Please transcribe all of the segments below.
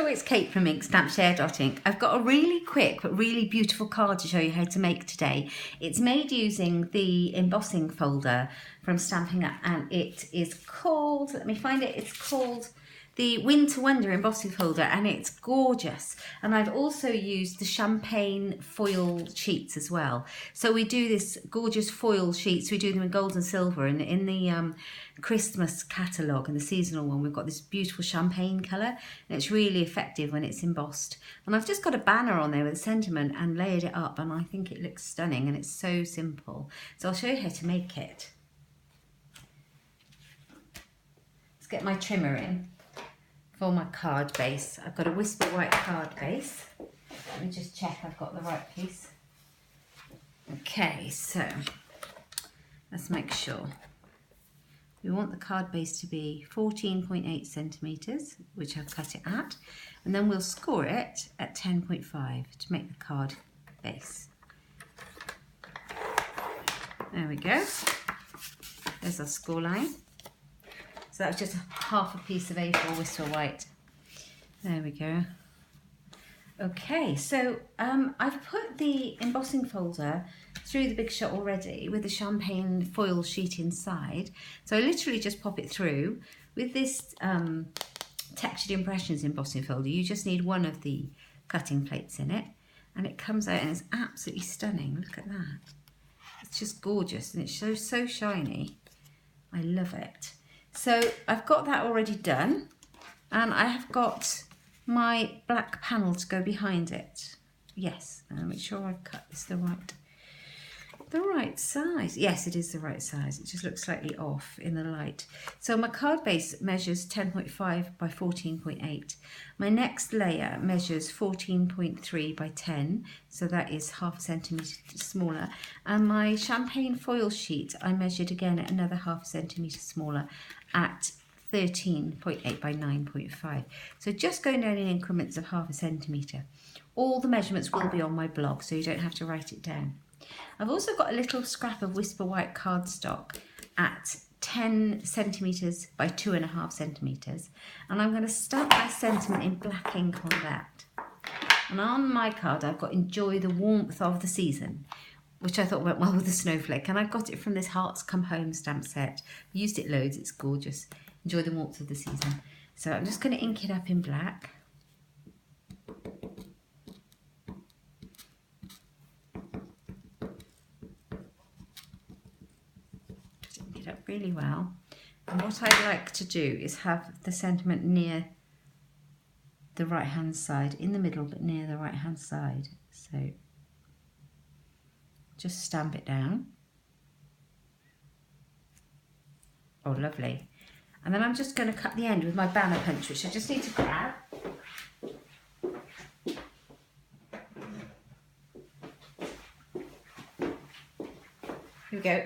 it's Kate from Inkstampshare.ink. I've got a really quick but really beautiful card to show you how to make today. It's made using the embossing folder from Stampin Up, and it is called, let me find it, it's called the Winter Wonder embossing folder, and it's gorgeous. And I've also used the champagne foil sheets as well. So we do this gorgeous foil sheets, we do them in gold and silver, and in the Christmas catalogue and the seasonal one we've got this beautiful champagne colour, and it's really effective when it's embossed. And I've just got a banner on there with a sentiment and layered it up, and I think it looks stunning, and it's so simple. So I'll show you how to make it. Let's get my trimmer in for my card base. I've got a Whisper White card base. Let me just check I've got the right piece. Okay, so let's make sure. We want the card base to be 14.8 centimetres, which I've cut it at, and then we'll score it at 10.5 to make the card base. There we go. There's our score line. So that was just half a piece of A4 Whisper White. There we go. Okay, so I've put the embossing folder through the Big Shot already with the champagne foil sheet inside. So I literally just pop it through. With this Textured Impressions embossing folder, you just need one of the cutting plates in it, and it comes out and it's absolutely stunning. Look at that. It's just gorgeous, and it's so shiny. I love it. So I've got that already done, and I have got my black panel to go behind it. Yes, and I'll make sure I've cut this the right size. Yes, it is the right size. It just looks slightly off in the light. So my card base measures 10.5 by 14.8. My next layer measures 14.3 by 10, so that is half a centimetre smaller. And my champagne foil sheet I measured again at another half a centimetre smaller at 13.8 by 9.5. So just going down in increments of half a centimetre. All the measurements will be on my blog, so you don't have to write it down. I've also got a little scrap of Whisper White cardstock at 10 centimetres by 2.5 centimetres, and I'm going to stamp my sentiment in black ink on that. And on my card I've got Enjoy the Warmth of the Season, which I thought went well with the snowflake, and I got it from this Hearts Come Home stamp set. I've used it loads, it's gorgeous. Enjoy the warmth of the season. So I'm just going to ink it up in black. Just ink it up really well. And what I'd like to do is have the sentiment near the right hand side, in the middle but near the right hand side. So just stamp it down. Oh, lovely. And then I'm just going to cut the end with my banner punch, which I just need to grab. Here we go.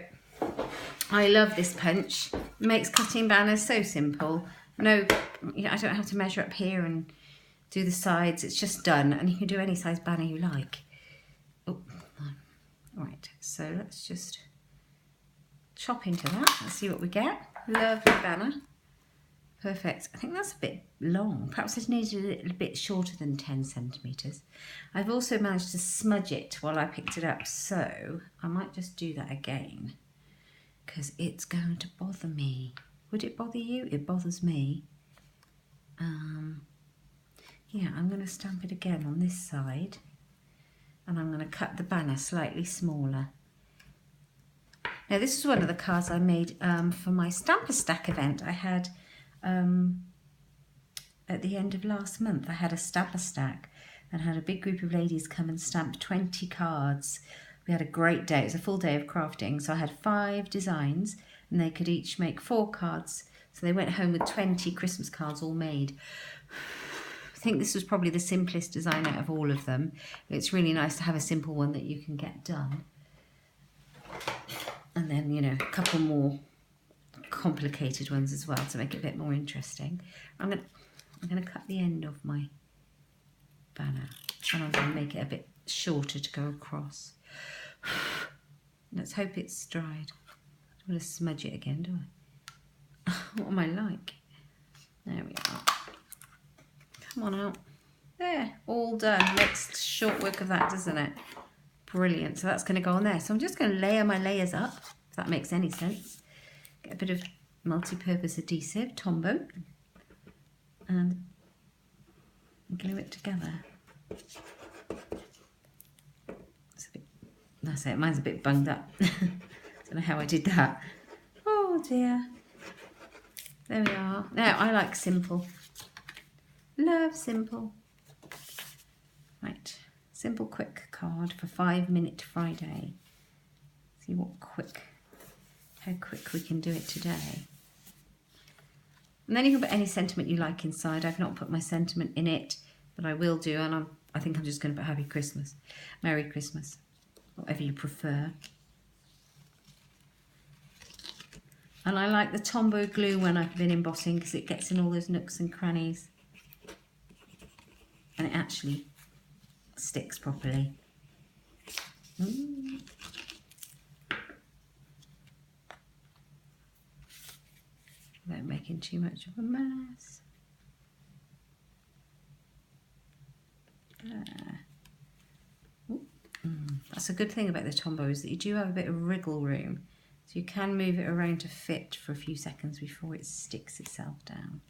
I love this punch. It makes cutting banners so simple. No, you know, I don't have to measure up here and do the sides. It's just done, and you can do any size banner you like. Oh, right. So let's just chop into that. Let's see what we get. Lovely banner. Perfect. I think that's a bit long. Perhaps I needed it a bit shorter than 10 centimetres. I've also managed to smudge it while I picked it up, so I might just do that again because it's going to bother me. Would it bother you? It bothers me. Yeah, I'm going to stamp it again on this side, and I'm going to cut the banner slightly smaller. Now this is one of the cards I made for my Stamper Stack event. I had at the end of last month, I had a Stamper Stack and had a big group of ladies come and stamp 20 cards. We had a great day. It was a full day of crafting. So I had 5 designs, and they could each make 4 cards. So they went home with 20 Christmas cards all made. I think this was probably the simplest design out of all of them. It's really nice to have a simple one that you can get done. And then, you know, a couple more complicated ones as well to make it a bit more interesting. I'm gonna cut the end of my banner, and I'm gonna make it a bit shorter to go across. Let's hope it's dried. I'm gonna smudge it again, do I? What am I like? There we are. Come on out. There, all done. Makes short work of that, doesn't it? Brilliant. So that's going to go on there. So I'm just going to layer my layers up, if that makes any sense. Get a bit of multi-purpose adhesive, Tombow, and glue it together. That's it, mine's a bit bunged up. Don't know how I did that. Oh dear. There we are. Now, I like simple. Love simple. Right, simple quick card for 5 Minute Friday. See how quick we can do it today. And then you can put any sentiment you like inside. I've not put my sentiment in it, but I will do, and I think I'm just going to put Happy Christmas, Merry Christmas, whatever you prefer. And I like the Tombow glue when I've been embossing because it gets in all those nooks and crannies. And it actually sticks properly. Without making too much of a mess. That's a good thing about the Tombow, is that you do have a bit of wriggle room. So you can move it around to fit for a few seconds before it sticks itself down,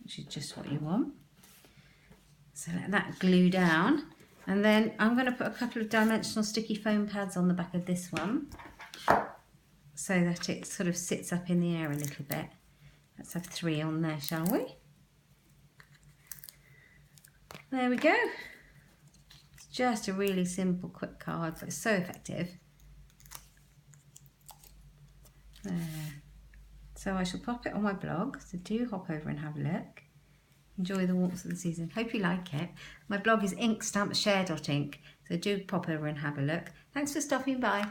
which is just what you want. So let that glue down, and then I'm going to put a couple of dimensional sticky foam pads on the back of this one so that it sort of sits up in the air a little bit. Let's have 3 on there, shall we? There we go. It's just a really simple, quick card, but it's so effective. There. So I shall pop it on my blog, so do hop over and have a look. Enjoy the warmth of the season. Hope you like it. My blog is inkstampshare.ink, so do pop over and have a look. Thanks for stopping by.